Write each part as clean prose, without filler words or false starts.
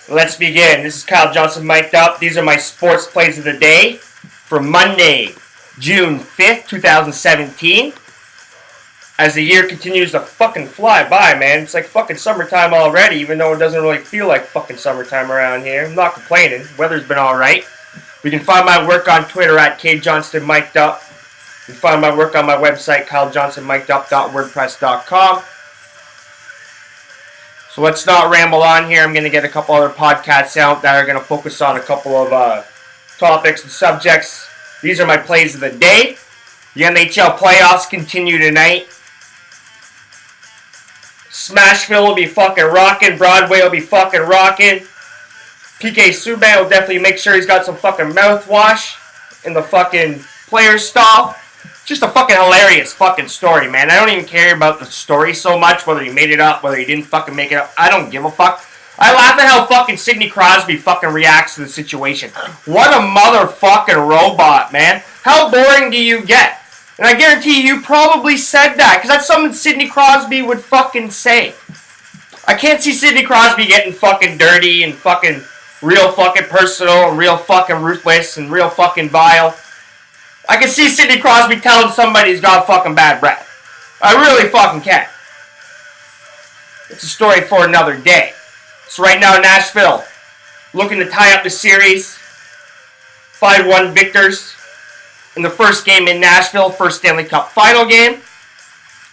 Let's begin. This is Kyle Johnston mic'd up. These are my sports plays of the day for Monday, June 5th, 2017. As the year continues to fucking fly by, man. It's like fucking summertime already, even though it doesn't really feel like fucking summertime around here. I'm not complaining. Weather's been alright. You can find my work on Twitter at kjohnstonmic'dup. You can find my work on my website, kylejohnstonmic'dup.wordpress.com. So let's not ramble on here. I'm going to get a couple other podcasts out that are going to focus on a couple of topics and subjects. These are my plays of the day. The NHL playoffs continue tonight. Smashville will be fucking rocking. Broadway will be fucking rocking. PK Subban will definitely make sure he's got some fucking mouthwash in the fucking player's stall. Just a fucking hilarious fucking story, man. I don't even care about the story so much, whether he made it up, whether he didn't fucking make it up. I don't give a fuck. I laugh at how fucking Sidney Crosby fucking reacts to the situation. What a motherfucking robot, man. How boring do you get? And I guarantee you probably said that, because that's something Sidney Crosby would fucking say. I can't see Sidney Crosby getting fucking dirty and fucking real fucking personal and real fucking ruthless and real fucking vile. I can see Sidney Crosby telling somebody he's got fucking bad breath. I really fucking can. It's a story for another day. So right now, Nashville looking to tie up the series. 5-1 victors in the first game in Nashville, first Stanley Cup final game.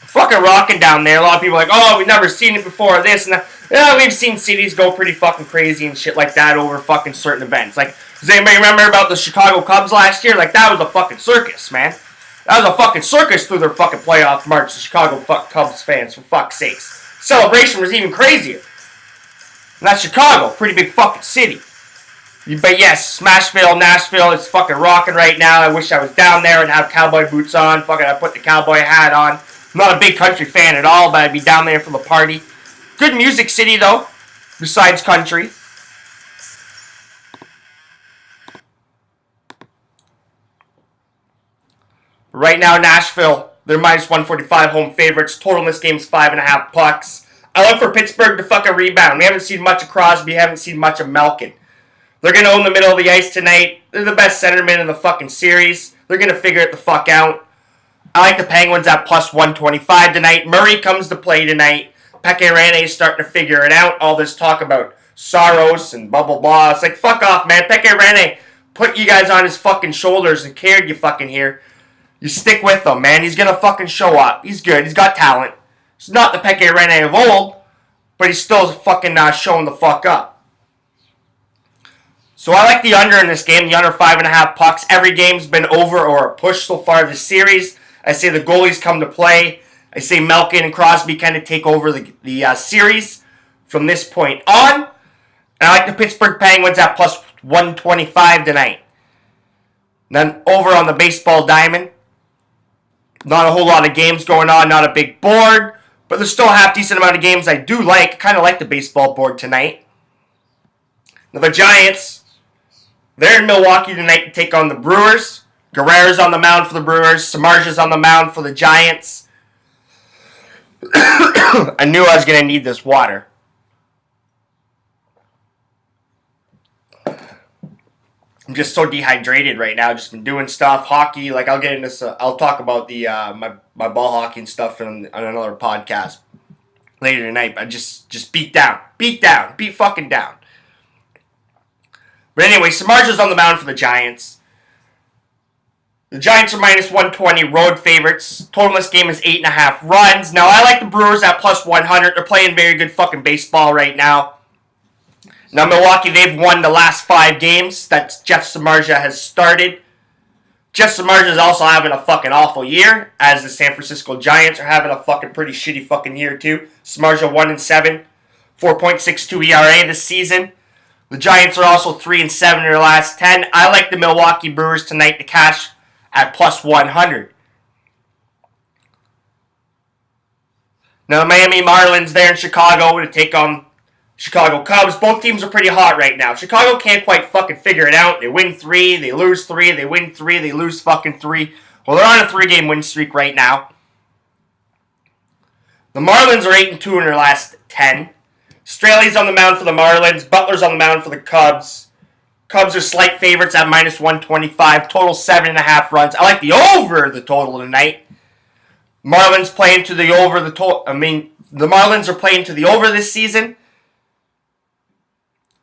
Fucking rocking down there. A lot of people are like, oh, we've never seen it before, this and that. Yeah, we've seen cities go pretty fucking crazy and shit like that over fucking certain events. Like, does anybody remember about the Chicago Cubs last year? Like, that was a fucking circus, man. That was a fucking circus through their fucking playoff march, the Chicago Cubs fans, for fuck's sakes. Celebration was even crazier. And that's Chicago, pretty big fucking city. But yes, Smashville, Nashville is fucking rocking right now. I wish I was down there and have cowboy boots on. Fucking, I put the cowboy hat on. I'm not a big country fan at all, but I'd be down there for the party. Good music city, though, besides country. Right now, Nashville, they're minus 145 home favorites. Total in this game is 5.5 pucks. I look for Pittsburgh to fucking rebound. We haven't seen much of Crosby, haven't seen much of Malkin. They're going to own the middle of the ice tonight. They're the best centerman in the fucking series. They're going to figure it the fuck out. I like the Penguins at plus 125 tonight. Murray comes to play tonight. Pekka Rinne is starting to figure it out. All this talk about Saros and blah, blah, blah. It's like, fuck off, man. Pekka Rinne put you guys on his fucking shoulders and carried you fucking here. You stick with him, man. He's going to fucking show up. He's good. He's got talent. He's not the Pekka Rinne of old, but he's still fucking showing the fuck up. So I like the under in this game. The under 5.5 pucks. Every game's been over or a push so far this series. I say the goalies come to play. I say Malkin and Crosby kind of take over the series from this point on. And I like the Pittsburgh Penguins at plus 125 tonight. Then over on the baseball diamond. Not a whole lot of games going on. Not a big board. But there's still a half-decent amount of games I do like. Kind of like the baseball board tonight. Now the Giants, they're in Milwaukee tonight to take on the Brewers. Guerrero's on the mound for the Brewers. Samardzij's on the mound for the Giants. I knew I was going to need this water. I'm just so dehydrated right now. Just been doing stuff, hockey. Like I'll get into. I'll talk about the my ball hockey and stuff on another podcast later tonight. But just beat fucking down. But anyway, Samardzij's on the mound for the Giants. The Giants are minus 120 road favorites. Total in this game is 8.5 runs. Now, I like the Brewers at plus 100. They're playing very good fucking baseball right now. Now, Milwaukee, they've won the last 5 games that Jeff Samardzija has started. Jeff Samardzija is also having a fucking awful year, as the San Francisco Giants are having a fucking pretty shitty fucking year, too. Samardzija 1-7, 4.62 ERA this season. The Giants are also 3-7 in their last 10. I like the Milwaukee Brewers tonight to cash at plus 100. Now the Miami Marlins there in Chicago to take on Chicago Cubs. Both teams are pretty hot right now. Chicago can't quite fucking figure it out. They win 3, they lose 3, they win 3, they lose fucking 3. Well, they're on a 3-game win streak right now. The Marlins are 8-2 in their last 10. Straley's on the mound for the Marlins. Butler's on the mound for the Cubs. Cubs are slight favorites at minus 125. Total 7.5 runs. I like the over the total tonight. Marlins playing to the over the total. The Marlins are playing to the over this season.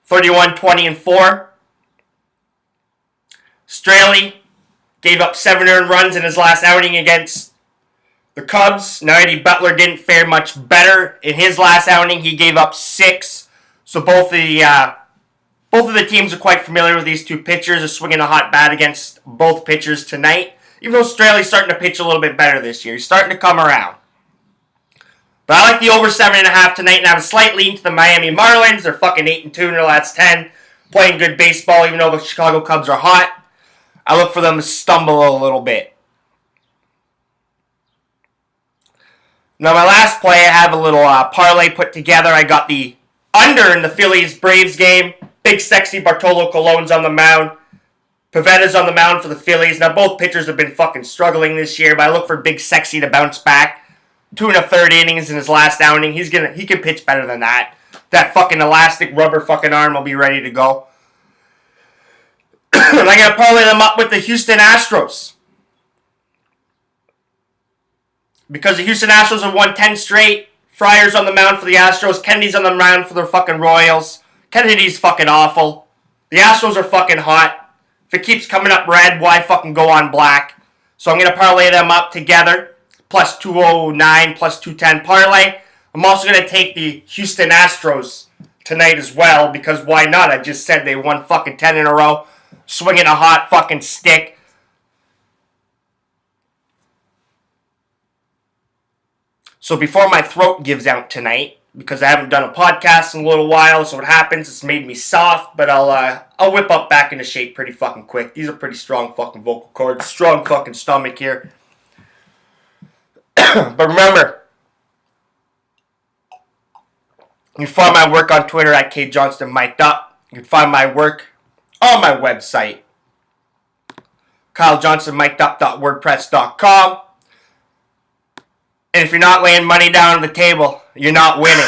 31-20-4. Straley gave up 7 earned runs in his last outing against the Cubs. Now, Eddie Butler didn't fare much better in his last outing. He gave up 6. So both of the teams are quite familiar with these two pitchers. They're swinging a hot bat against both pitchers tonight. Even though Straley's starting to pitch a little bit better this year. He's starting to come around. But I like the over 7.5 tonight, and I have a slight lean to the Miami Marlins. They're fucking 8-2 in their last 10. Playing good baseball, even though the Chicago Cubs are hot. I look for them to stumble a little bit. Now, my last play, I have a little parlay put together. I got the under in the Phillies-Braves game. Big, sexy Bartolo Colon's on the mound. Pavetta's on the mound for the Phillies. Now, both pitchers have been fucking struggling this year, but I look for Big Sexy to bounce back. 2 1/3 innings in his last outing. He can pitch better than that. That fucking elastic rubber fucking arm will be ready to go. And I'm going to parlay them up with the Houston Astros. Because the Houston Astros have won 10 straight. Fryer's on the mound for the Astros. Kennedy's on the mound for the fucking Royals. Kennedy's fucking awful. The Astros are fucking hot. If it keeps coming up red, why fucking go on black? So I'm going to parlay them up together. Plus 209, plus 210 parlay. I'm also going to take the Houston Astros tonight as well. Because why not? I just said they won fucking 10 in a row. Swinging a hot fucking stick. So before my throat gives out tonight, because I haven't done a podcast in a little while, so what happens, it's made me soft, but I'll whip up back into shape pretty fucking quick. These are pretty strong fucking vocal cords, strong fucking stomach here. But remember, you can find my work on Twitter at Johnston mic'd up. You can find my work on my website, KyleJohnstonMic'dUp.wordpress.com. And if you're not laying money down on the table, you're not winning.